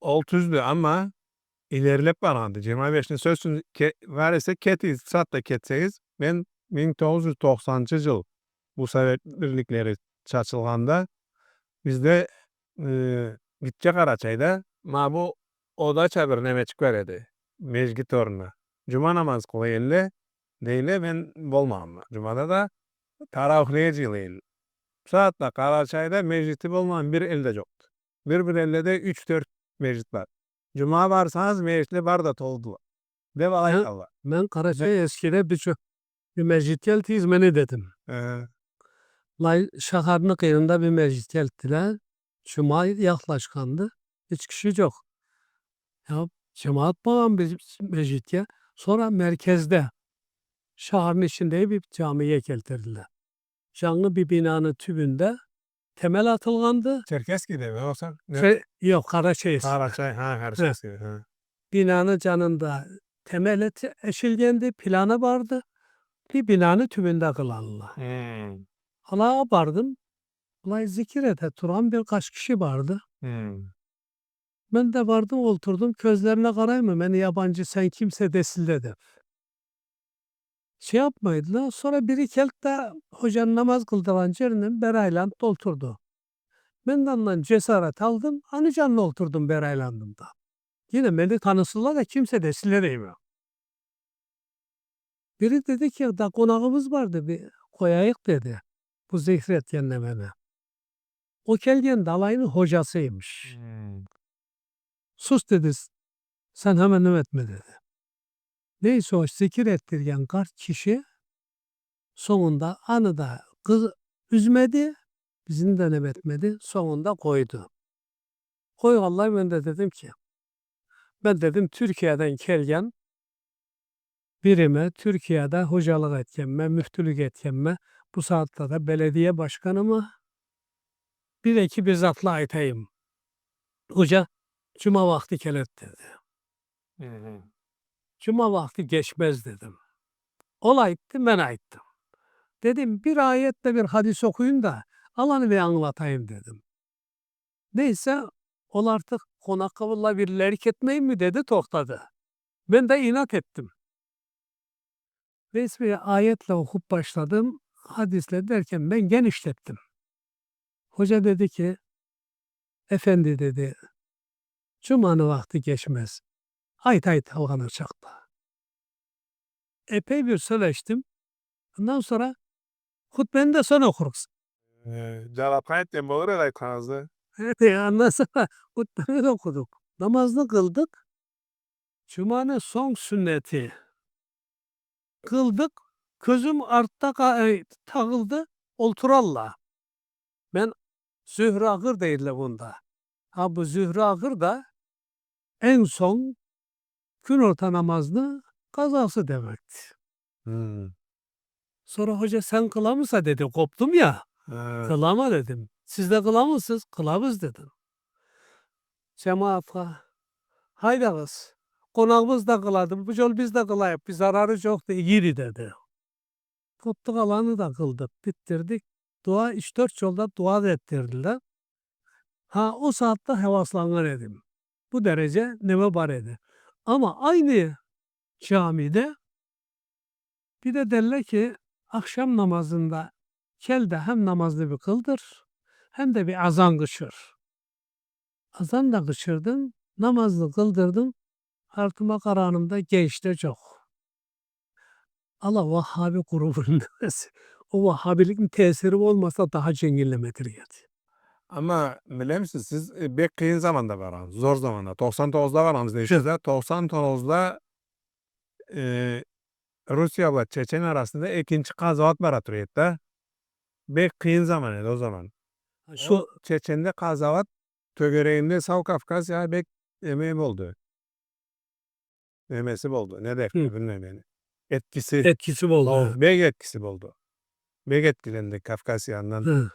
Ol tüzdü ama ilerilep barandı. 25'in sözsün var ise ketiyiz. Satta ketseyiz. Ben 1990 yıl bu Sovet birlikleri çatılganda bizde Gitçe Karaçay'da ma bu oda çabır nemeçik var edi. Mecgit oruna. Cuma namaz kılayınla deyle ben bolmam. Cumada da taravihliye cılayın. Saatte Karaçay'da meclisi bolmayan bir elde yoktu. Bir elde de 3-4 meclis var. Cuma varsanız meclisle bar da toldu. Dev alay Allah. Ben Karaçay eskide bir meclit geldi hizmeni dedim. Lay şaharını kıyında bir meclis geldiler. Cuma yaklaşkandı. Hiç kişi yok. Ya cemaat bağım bir meclitke. Sonra merkezde şehrin içinde bir camiye getirdiler. Canlı bir binanın tübünde temel atılgandı. Çerkezki'de mi yoksa? Yok Karaçay. Karaçay, ha Karaçay. Ha. Binanın canında temel eşilgendi, plana vardı. Bir binanın tübünde kılanlar. Hala vardım. Olay zikirete duran birkaç kişi vardı. Ben de vardım oturdum közlerine karayım beni yabancı sen kimse desil dedim. Şey yapmaydılar. Sonra biri kelp de hocanın namaz kıldıran yerinin berayla oturdu. Ben de ondan cesaret aldım. Hani canlı oturdum beraylandığımda. Yine beni tanısınlar da kimse desil edeyim. Biri dedi ki da konağımız vardı bir koyayık dedi. Bu Zihret yenlemene. O kelgen dalayının hocasıymış. Sus dedi. Sen hemen etme dedi. Neyse o zikir ettirgen kişi sonunda anıda kız üzmedi, bizim de etmedi, sonunda koydu. Koy vallahi ben de dedim ki, ben dedim Türkiye'den kelgen birime, Türkiye'de hocalık etkenme, müftülük etkenme, bu saatte de belediye başkanı mı, bir de iki bizzatla aytayım. Hoca, cuma vakti kelet dedi. Cuma vakti geçmez dedim. Olaydı ben ayttım. Dedim bir ayetle bir hadis okuyun da alanı bir anlatayım dedim. Neyse ol artık konakavılla bir lerik etmeyin mi dedi tokladı. Ben de inat ettim. Neyse bir ayetle okup başladım. Hadisle derken ben genişlettim. Hoca dedi ki efendi dedi cumanın vakti geçmez. Ayet ayet havana çaktı. Epey bir söyleştim. Ondan sonra hutbeni de sen okuruz. Cevap ettim olur ya kanızı. Evet ondan sonra hutbeni de okuduk. Namazını kıldık. Cuma'nın son sünneti kıldık. Közüm artta takıldı. Olturalla. Ben Zühre Akır değildi bunda. Ha bu Zühre Akır da en son gün orta namazını kazası demekti. Sonra hoca sen kılamısa dedi. Koptum ya. Kılama dedim. Siz de kılamısınız? Kılamız dedim. Cemaat haydi kız. Konağımız da kıladı. Bu yol biz de kılayıp bir zararı yok da giri dedi. Koptuk alanı da kıldık. Bitirdik. Dua 3-4 yolda dua da ettirdiler. Ha o saatte hevaslanır edim. Bu derece neme var edi. Ama aynı camide bir de derler ki akşam namazında kelde hem namazını bir kıldır hem de bir azan kışır. Azan da kışırdım, namazını kıldırdım. Altıma karanımda geçti çok. Allah Vahhabi grubunun demesin. O Vahhabilikin tesiri olmasa daha cengillemedir yani. Ama biliyor musunuz siz bek kıyın zamanda varanız. Zor zamanda. 99'da varanız deyişizde. 99'da Rusya ve Çeçen arasında ikinci kazavat baratırıydı. Bek kıyın zaman edi o zaman. Şu Çeçen'de kazavat tögereğinde Sav Kafkasya bek emeği oldu. Memesi oldu. Ne der bilmem yani. Etkisi oldu. Bek etkisi oldu. Bek etkilendi Kafkasya'ndan. Hı.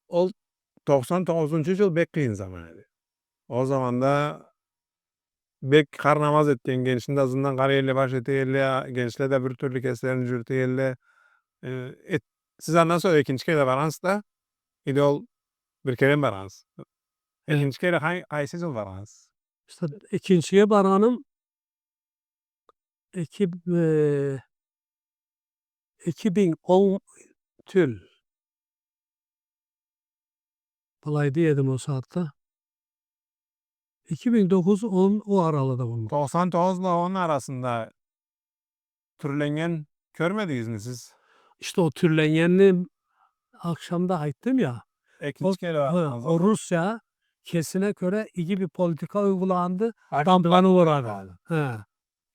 O 99. yıl bek kıyın zaman edi. O zaman da bek kar namaz ettiğin gençinde azından kar yerle baş eteyelle, gençle de bir türlü keslerini cürteyelle. Siz ondan sonra ikinci kere varans da ideal bir kere varans. İkinci kere kaysız yıl varans. İşte ikinciye baranım 2010 tül. Balaydı yedim o saatte. 2009-10 o aralıda bulundum. 99 ile 10 arasında türlengen görmediniz mi siz? İşte o türlenyenli akşamda ayttım ya. İkinci kere O Rusya kesine göre iyi bir politika uygulandı. Damganı uğradı.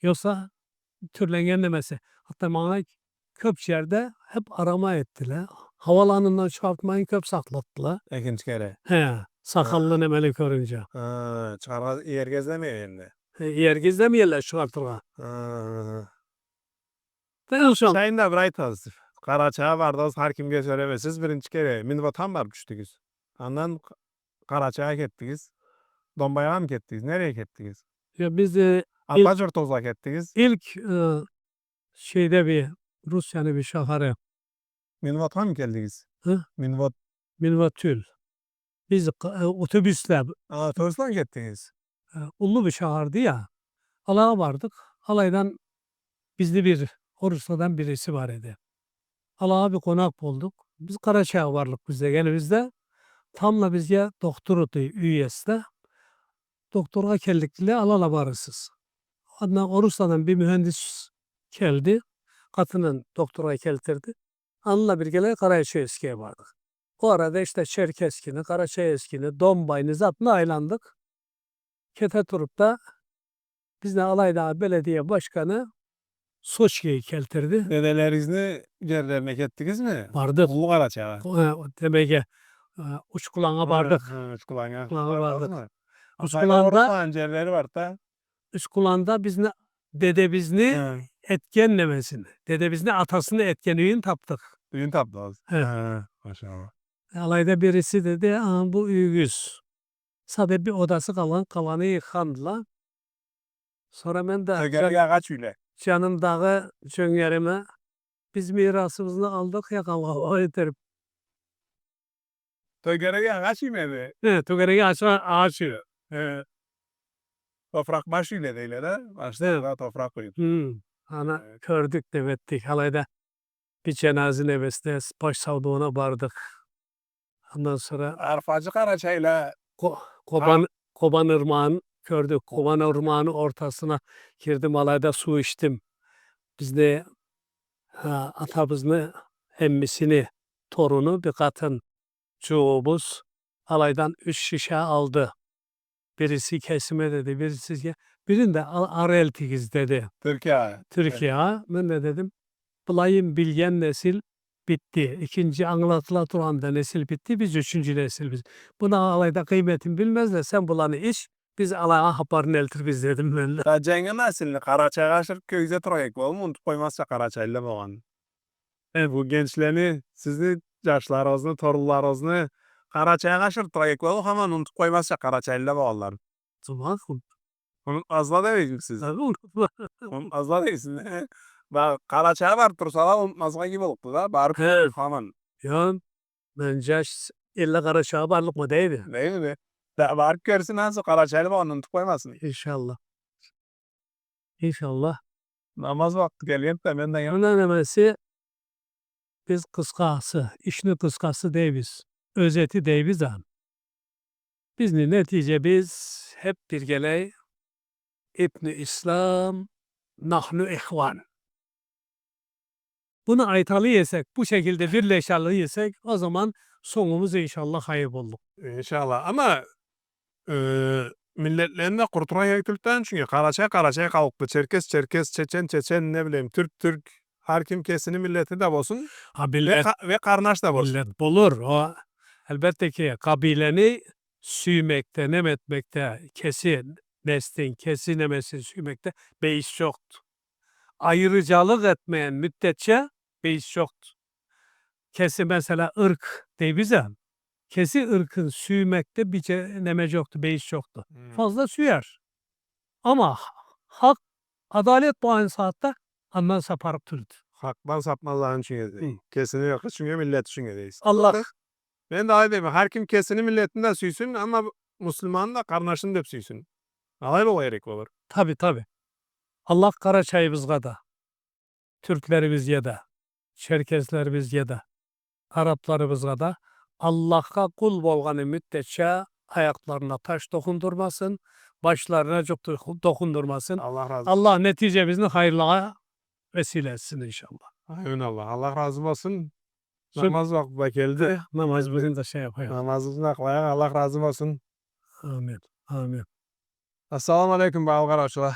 Yoksa türlengen demesi. Hatta bana köp yerde hep arama ettiler. Havalanından çıkartmayın köp saklattılar. İkinci kere. Sakallı nemeli görünce. Çıkarma yer gezlemiyor yani. Yer gizlemiyorlar çıkartırlar. Şeyin de bir aytazdır. Karaçay'a vardınız, her kimge söylemesiz birinci kere. Min vatan var düştünüz. Ondan Karaçay'a gittiniz. Dombaya'ya mı gittiniz? Nereye gittiniz? Ya biz Atacırtoz'a gittiniz. ilk şeyde bir Rusya'nın bir şaharı. Min vatan mı geldiniz? Hı? Min Minvatül. Biz otobüsle Otobüsle gittiniz. ullu bir şahardı ya. Alaya vardık. Alaydan bizde bir Rusya'dan birisi var idi. Alaya bir konak bulduk. Biz Karaçay'a varlık bizde. Gene bizde tamla bizge doktor üyesi. Doktora geldikle alala varısız. Ondan Rusya'dan bir mühendis geldi. Katının doktora geltirdi. Onunla birlikte Karaçay'a vardık. O arada işte Çerkezkin'i, Karaçay'eskini, Dombay'ını zatla aylandık. Kete Turup'ta Bizde Alaydağ Belediye Başkanı Soçki'yi keltirdi. Dedelerinizni yerlerine gittiniz mi? Vardık. Ulu Karaçay'a. Demek ki Uçkulağ'a vardık. Üsküdar'a. Uçkulağ'a vardık. Uskulanda Uçkulağ'da, yerleri var da. Uçkulağ'da bizni dedebizni He. etkenlemesini, dedebizni atasını etkenliğini taptık. Düğün tapdınız. Evet. He. Maşallah. Alayda birisi dedi, bu üyüz. Sadece bir odası kalanı yıkandılar. Sonra ben de Tögerge kaç üyle? canımdağı çöngerime biz mirasımızı aldık ya kavga ederim. Tögerge kaç üyle? Evet, Tugeri'yi açıyor. Toprak baş üyle değil de. Başta toprak koyun. Ana Evet. gördük demettik. Halayda bir cenaze neveste baş savduğuna vardık. Ondan sonra Arpacı Karaçay'la Koban Irmağı'nı gördük. Koban Irmağı'nın ortasına girdim. Halayda su içtim. Biz de atamızın emmisini, torunu bir kadın çoğumuz halaydan 3 şişe aldı. Birisi kesime dedi, birisi birinde areltikiz dedi. Türkiye. Ben de dedim, bulayım bilgen nesil bitti. İkinci anlatıla duranda nesil bitti, biz üçüncü nesil biz. Buna alayda kıymetini bilmez de sen bulanı iç, biz alaya haparını eltir biz dedim ben de. Da Cengi nasilini Karaçay'a aşırıp köyüze turayık oğlum. Unutup koymazsa Karaçay'la boğan. Bu gençlerini, sizni yaşlarınızı, torunlarınızı Karaçay'a aşırıp turayık oğlum. Hemen unutup koymazsa Karaçay'la boğanlar. Tamam. Unutmazla değil siz. Tabii unutma. Unutmazla değilsin. Bak Karaçay'a var tursalar unutmazla gibi oldu da. Barıp He. hemen. Ya bence illa Karaçağı varlık mı değil mi? Değil mi? Da barıp görsün nasıl Karaçay'la boğan unutup koymasın. İnşallah. İnşallah. Namaz vakti geliyor da benden yana. Ondan nemesi biz kıskası, işini kıskası değil biz. Özeti değil biz han. Biz netice biz hep birgeley İbn-i İslam nahnu ihvan. Bunu aytalı yesek, bu şekilde birleşalı yesek o zaman sonumuz inşallah hayır bulduk. İnşallah ama milletlerinde kurtulma yektilten çünkü Karaçay kalıptı. Çerkes, Çeçen ne bileyim Türk her kim kesini milleti de olsun Ha millet, ve karnaş da olsun. millet bulur. O elbette ki kabileni süymekte, nemetmekte, kesin, neslin, kesinemesi süymekte beis yoktu. Ayrıcalık etmeyen müddetçe beis yoktu. Kesi mesela ırk değil bize. Kesi ırkın süymekte bir nemece yoktu, beis yoktu. Fazla süyer. Ama hak, adalet bu aynı saatte ondan saparıp durdu. Haktan sapmazların çünkü. Kesini yok çünkü millet çünkü. Allah Ben de öyle diyeyim. Her kim kesini milletinden süysün ama Müslüman da karnaşını da süysün. Alay bu gerek olur. tabi. Allah Karaçayımızga da, Türklerimiz ya da, Çerkezlerimiz ya da, Araplarımızga da Allah'a kul bolganı müddetçe ayaklarına taş dokundurmasın, başlarına çok dokundurmasın. Allah razı olsun. Allah neticemizin hayırlığa vesile etsin inşallah. Aynen Allah. Allah razı olsun. Sırf- Namaz vakti geldi. Namazımızın da şey yapıyor. Namazınızı kılayak. Allah razı olsun. Amin. Amin. Assalamu alaikum bağlı kardeşler.